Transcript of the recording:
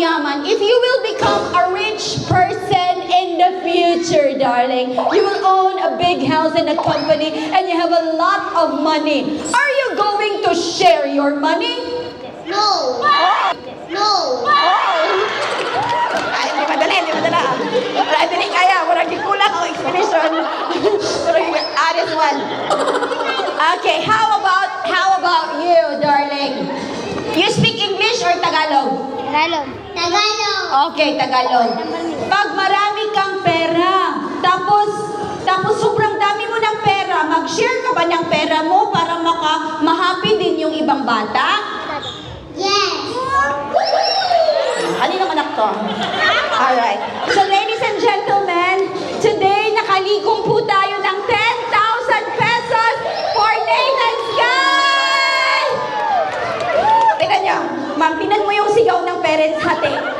mayaman, if you will become a rich person in the future, darling, you will own a big house and a company, and you have a lot of money. Are you going to share your money? No. No. Ay, hindi madali. Wala, hindi kaya. Wala kulang ang explanation. Pero honest one. Okay, how about you, darling? You speak English or Tagalog? Tagalog. Tagalog. Okay, Tagalog. Pag marami kang pera, tapos sobrang dami mo ng pera, mag-share ka ba ng pera mo para ma-happy din yung ibang bata? Yes. Kaninong anak to? Alright. So ladies and gentlemen, today nakaligong po tayo ng 10,000 pesos for Nathan Sky! Tingnan nyo, ma'am, tinan mo yung sigaw ng parents hati.